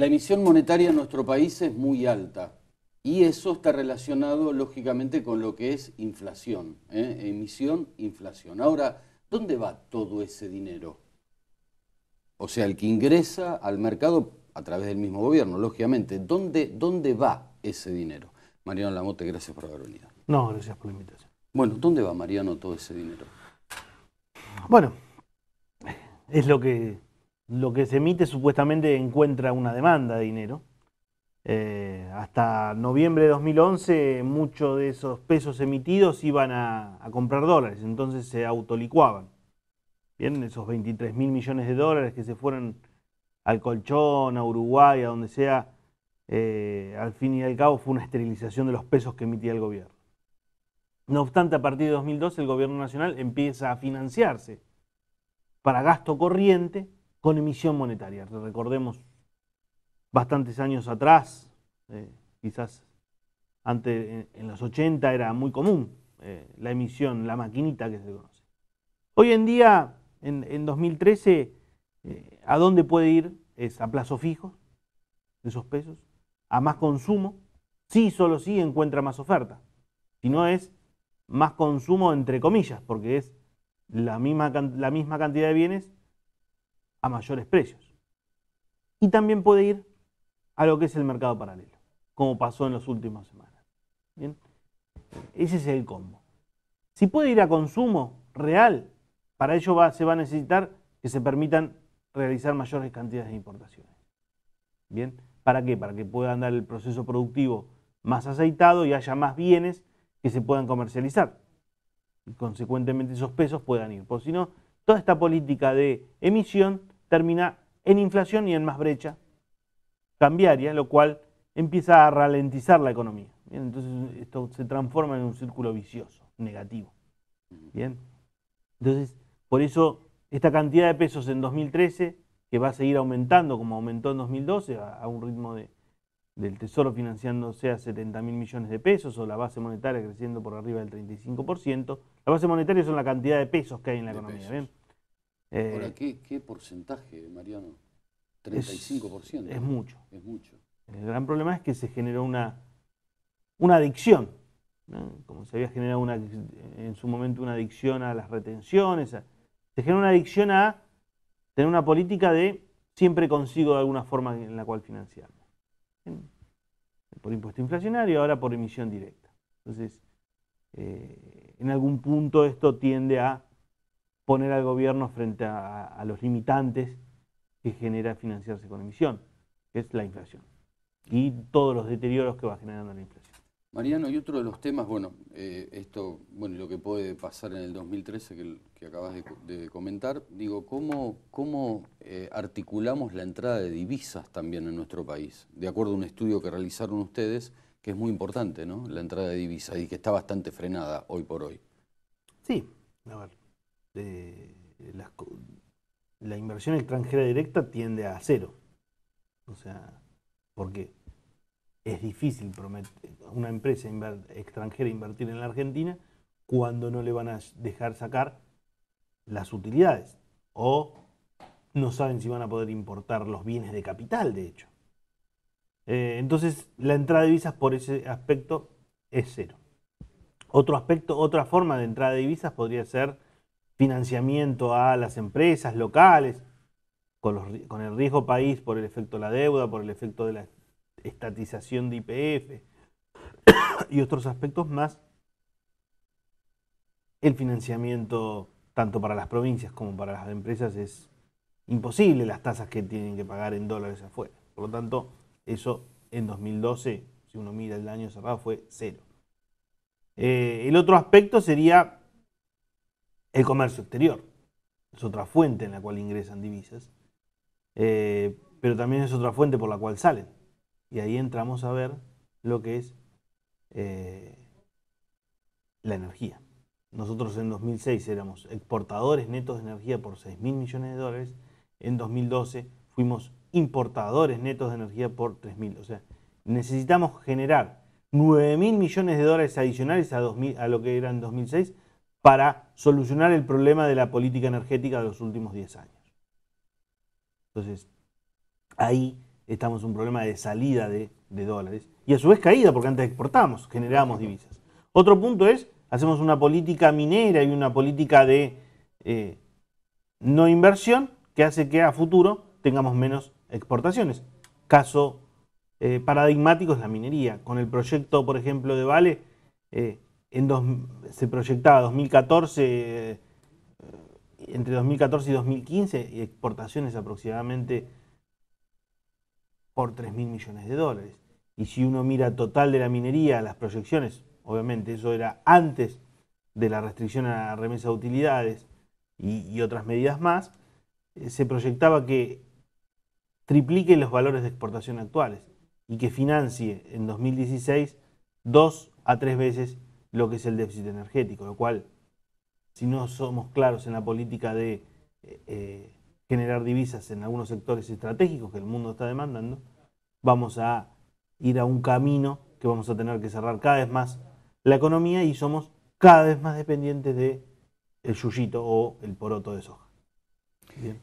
La emisión monetaria en nuestro país es muy alta y eso está relacionado lógicamente con lo que es inflación, emisión, inflación. Ahora, ¿dónde va todo ese dinero? O sea, el que ingresa al mercado a través del mismo gobierno, lógicamente. ¿Dónde va ese dinero? Mariano Lamote, gracias por haber venido. No, gracias por la invitación. Bueno, ¿dónde va, Mariano, todo ese dinero? Bueno, es lo que se emite supuestamente encuentra una demanda de dinero. Hasta noviembre de 2011 muchos de esos pesos emitidos iban a comprar dólares, entonces se autolicuaban. Bien, esos 23.000 millones de dólares que se fueron al colchón, a Uruguay, a donde sea, al fin y al cabo fue una esterilización de los pesos que emitía el gobierno. No obstante, a partir de 2012 el gobierno nacional empieza a financiarse para gasto corriente con emisión monetaria. Recordemos, bastantes años atrás, quizás antes, en los 80 era muy común la emisión, la maquinita que se conoce. Hoy en día, en 2013, ¿a dónde puede ir? Es a plazo fijo, de esos pesos, a más consumo, sí, solo sí encuentra más oferta. Si no es más consumo entre comillas, porque es la misma cantidad de bienes a mayores precios. Y también puede ir a lo que es el mercado paralelo, como pasó en las últimas semanas. ¿Bien? Ese es el combo. Si puede ir a consumo real, para ello se va a necesitar que se permitan realizar mayores cantidades de importaciones. ¿Bien? ¿Para qué? Para que pueda andar el proceso productivo más aceitado y haya más bienes que se puedan comercializar. Y consecuentemente esos pesos puedan ir. Por si no, toda esta política de emisión termina en inflación y en más brecha cambiaria, lo cual empieza a ralentizar la economía. ¿Bien? Entonces esto se transforma en un círculo vicioso, negativo. ¿Bien? Entonces, por eso esta cantidad de pesos en 2013, que va a seguir aumentando como aumentó en 2012, a un ritmo del Tesoro financiándose a 70.000 millones de pesos, o la base monetaria creciendo por arriba del 35%. La base monetaria son la cantidad de pesos que hay en la economía. ¿Bien? Ahora, ¿qué porcentaje, Mariano? Es 35%. mucho. Es mucho. El gran problema es que se generó una adicción, ¿no? Como se había generado en su momento una adicción a las retenciones, se generó una adicción a tener una política de siempre consigo de alguna forma en la cual financiarme. Por impuesto inflacionario, ahora por emisión directa. Entonces, en algún punto esto tiende a poner al gobierno frente a los limitantes que genera financiarse con emisión, que es la inflación y todos los deterioros que va generando la inflación. Mariano, y otro de los temas, bueno, lo que puede pasar en el 2013 que acabas de comentar, digo, ¿cómo articulamos la entrada de divisas también en nuestro país? De acuerdo a un estudio que realizaron ustedes, que es muy importante, ¿no? La entrada de divisas y que está bastante frenada hoy por hoy. Sí, a ver, la inversión extranjera directa tiende a cero. O sea, porque es difícil una empresa extranjera invertir en la Argentina cuando no le van a dejar sacar las utilidades o no saben si van a poder importar los bienes de capital, de hecho. Entonces, la entrada de divisas por ese aspecto es cero. Otro aspecto, otra forma de entrada de divisas podría ser financiamiento a las empresas locales, con el riesgo país por el efecto de la deuda, por el efecto de la estatización de YPF y otros aspectos más. El financiamiento, tanto para las provincias como para las empresas, es imposible las tasas que tienen que pagar en dólares afuera. Por lo tanto, eso en 2012, si uno mira el año cerrado, fue cero. El otro aspecto sería el comercio exterior. Es otra fuente en la cual ingresan divisas, pero también es otra fuente por la cual salen. Y ahí entramos a ver lo que es la energía. Nosotros en 2006 éramos exportadores netos de energía por 6.000 millones de dólares. En 2012 fuimos importadores netos de energía por 3.000. O sea, necesitamos generar 9.000 millones de dólares adicionales a lo que era en 2006 para solucionar el problema de la política energética de los últimos 10 años. Entonces, ahí estamos en un problema de salida de dólares. Y a su vez caída, porque antes exportamos, generábamos divisas. Otro punto es, hacemos una política minera y una política de no inversión que hace que a futuro tengamos menos exportaciones. Caso paradigmático es la minería. Con el proyecto, por ejemplo, de Vale, se proyectaba 2014, entre 2014 y 2015, y exportaciones aproximadamente por 3.000 millones de dólares. Y si uno mira total de la minería, las proyecciones, obviamente eso era antes de la restricción a la remesa de utilidades y otras medidas más, se proyectaba que triplique los valores de exportación actuales y que financie en 2016 2 a 3 veces lo que es el déficit energético, lo cual, si no somos claros en la política de generar divisas en algunos sectores estratégicos que el mundo está demandando, vamos a ir a un camino que vamos a tener que cerrar cada vez más la economía y somos cada vez más dependientes del yuyito o el poroto de soja.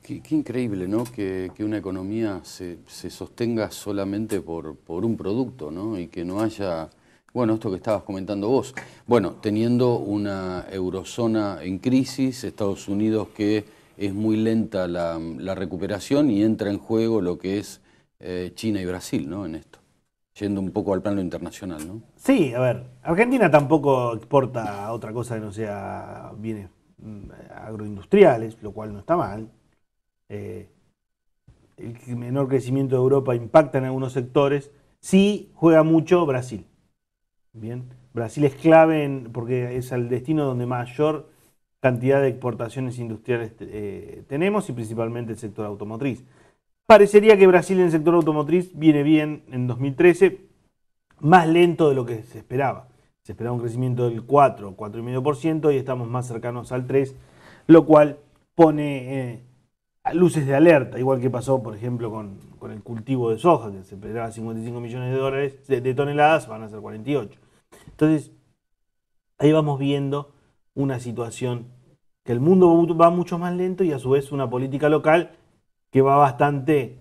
Qué increíble, ¿no? Que una economía se sostenga solamente por un producto, ¿no? Y que no haya, bueno, esto que estabas comentando vos, bueno, teniendo una eurozona en crisis, Estados Unidos que es muy lenta la recuperación y entra en juego lo que es China y Brasil, ¿no? En esto, yendo un poco al plano internacional, ¿no? Sí, a ver, Argentina tampoco exporta otra cosa que no sea bienes agroindustriales, lo cual no está mal. El menor crecimiento de Europa impacta en algunos sectores. Sí juega mucho Brasil. Bien, Brasil es clave porque es el destino donde mayor cantidad de exportaciones industriales tenemos y principalmente el sector automotriz. Parecería que Brasil en el sector automotriz viene bien en 2013, más lento de lo que se esperaba. Se esperaba un crecimiento del 4, 4,5% y estamos más cercanos al 3%, lo cual pone luces de alerta, igual que pasó, por ejemplo, con el cultivo de soja, que se esperaba 55 millones de dólares, de toneladas, van a ser 48. Entonces, ahí vamos viendo una situación que el mundo va mucho más lento y a su vez una política local que va bastante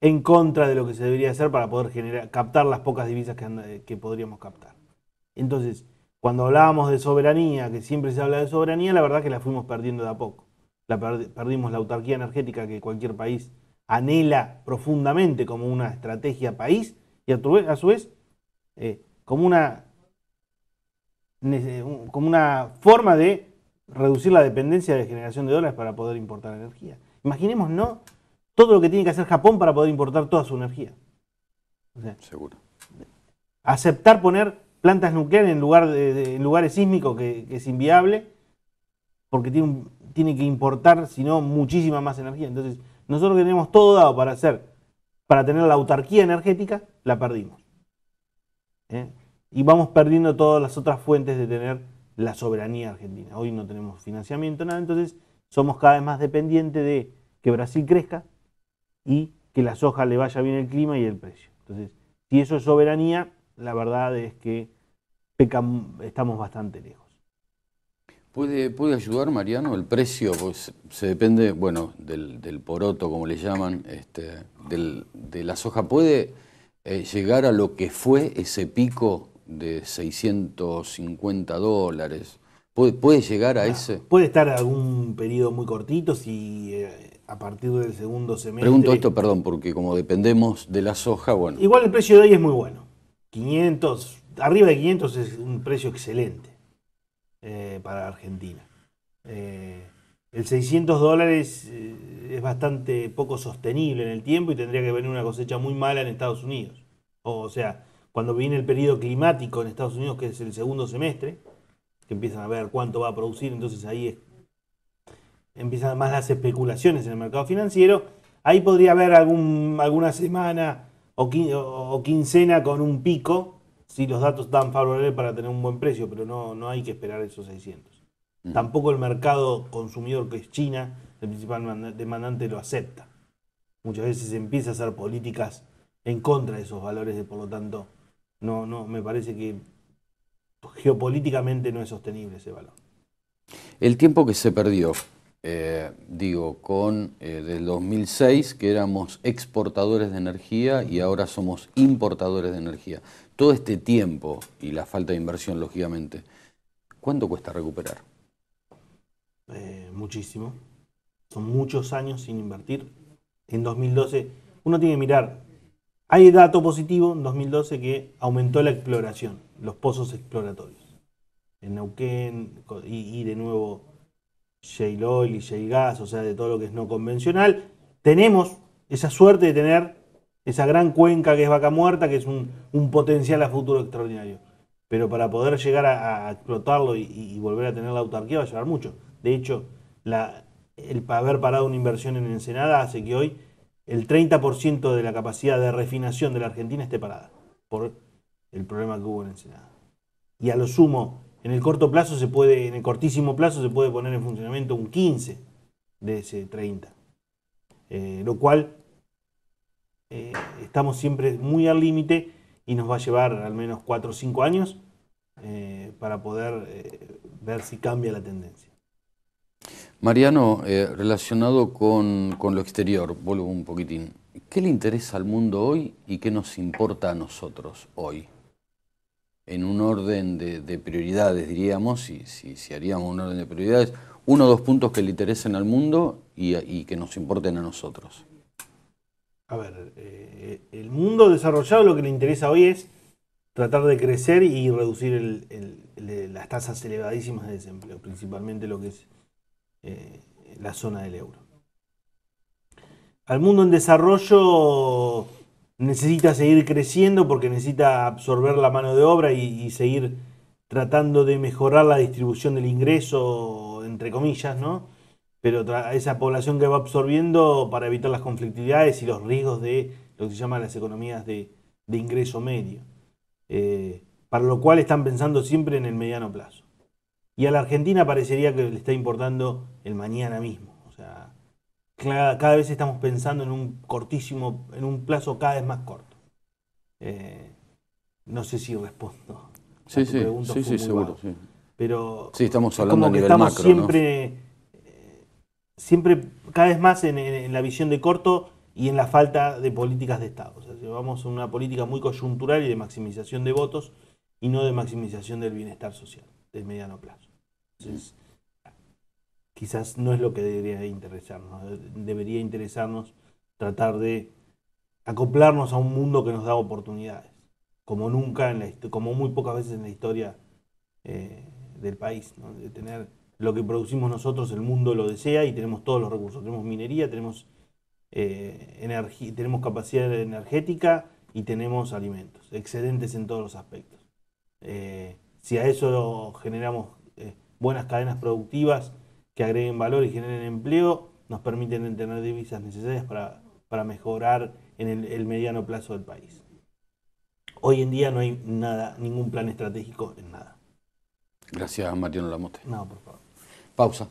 en contra de lo que se debería hacer para poder captar las pocas divisas que podríamos captar. Entonces, cuando hablábamos de soberanía, que siempre se habla de soberanía, la verdad que la fuimos perdiendo de a poco. Perdimos la autarquía energética que cualquier país anhela profundamente como una estrategia país y a su vez como una forma de reducir la dependencia de generación de dólares para poder importar energía. Imaginemos, ¿no?, todo lo que tiene que hacer Japón para poder importar toda su energía. O sea, seguro. Aceptar poner plantas nucleares en lugares sísmicos que es inviable porque tiene que importar, si no, muchísima más energía. Entonces, nosotros que tenemos todo dado para tener la autarquía energética, la perdimos. Y vamos perdiendo todas las otras fuentes de tener la soberanía argentina. Hoy no tenemos financiamiento, nada, entonces somos cada vez más dependientes de que Brasil crezca y que la soja le vaya bien el clima y el precio. Entonces, si eso es soberanía, la verdad es que estamos bastante lejos. ¿Puede ayudar, Mariano, el precio? Pues se depende, bueno, del poroto, como le llaman, de la soja. ¿Puede llegar a lo que fue ese pico de 650 dólares? ¿Puede llegar a ese? Puede estar algún periodo muy cortito si a partir del segundo semestre... Pregunto esto, perdón, porque como dependemos de la soja, bueno... Igual el precio de hoy es muy bueno. 500, arriba de 500 es un precio excelente para Argentina. El 600 dólares es bastante poco sostenible en el tiempo y tendría que venir una cosecha muy mala en Estados Unidos. O sea, cuando viene el periodo climático en Estados Unidos, que es el segundo semestre, que empiezan a ver cuánto va a producir, entonces ahí empiezan más las especulaciones en el mercado financiero. Ahí podría haber alguna semana o quincena con un pico, si los datos dan favorables para tener un buen precio, pero no hay que esperar esos 600. Tampoco el mercado consumidor, que es China, el principal demandante, lo acepta. Muchas veces se empieza a hacer políticas en contra de esos valores, por lo tanto, no me parece que geopolíticamente no es sostenible ese valor. El tiempo que se perdió del 2006 que éramos exportadores de energía y ahora somos importadores de energía. Todo este tiempo y la falta de inversión, lógicamente, ¿cuánto cuesta recuperar? Muchísimo. Son muchos años sin invertir. En 2012, uno tiene que mirar, hay dato positivo en 2012 que aumentó la exploración, los pozos exploratorios. En Neuquén y de nuevo shale oil y shale gas, o sea, de todo lo que es no convencional. Tenemos esa suerte de tener esa gran cuenca que es Vaca Muerta, que es un potencial a futuro extraordinario. Pero para poder llegar a explotarlo y volver a tener la autarquía va a llevar mucho. De hecho, el haber parado una inversión en Ensenada hace que hoy el 30% de la capacidad de refinación de la Argentina esté parada por el problema que hubo en Ensenada. Y a lo sumo, en el corto plazo en el cortísimo plazo se puede poner en funcionamiento un 15 de ese 30. Lo cual estamos siempre muy al límite y nos va a llevar al menos 4 o 5 años para poder ver si cambia la tendencia. Mariano, relacionado con lo exterior, vuelvo un poquitín. ¿Qué le interesa al mundo hoy y qué nos importa a nosotros hoy? En un orden de prioridades, diríamos, si haríamos un orden de prioridades, 1 o 2 puntos que le interesen al mundo y que nos importen a nosotros. A ver, el mundo desarrollado lo que le interesa hoy es tratar de crecer y reducir las tasas elevadísimas de desempleo, principalmente lo que es la zona del euro. Al mundo en desarrollo necesita seguir creciendo porque necesita absorber la mano de obra y seguir tratando de mejorar la distribución del ingreso, entre comillas, ¿no? Pero esa población que va absorbiendo para evitar las conflictividades y los riesgos de lo que se llama las economías de ingreso medio. Para lo cual están pensando siempre en el mediano plazo. Y a la Argentina parecería que le está importando el mañana mismo. O sea, cada vez estamos pensando en un plazo cada vez más corto. No sé si respondo. Sí, seguro. Sí. Pero sí, estamos hablando como a que nivel estamos macro, siempre, ¿no? Siempre cada vez más en la visión de corto y en la falta de políticas de Estado. O sea, llevamos una política muy coyuntural y de maximización de votos y no de maximización del bienestar social de mediano plazo. Entonces, quizás no es lo que debería interesarnos. Debería interesarnos tratar de acoplarnos a un mundo que nos da oportunidades, como nunca, como muy pocas veces en la historia del país, ¿no? De tener lo que producimos nosotros, el mundo lo desea y tenemos todos los recursos. Tenemos minería, tenemos energía, tenemos capacidad energética y tenemos alimentos, excedentes en todos los aspectos. Si a eso generamos buenas cadenas productivas que agreguen valor y generen empleo, nos permiten tener divisas necesarias para mejorar en el mediano plazo del país. Hoy en día no hay ningún plan estratégico en nada. Gracias, Mariano Lamote. No, por favor. Pausa.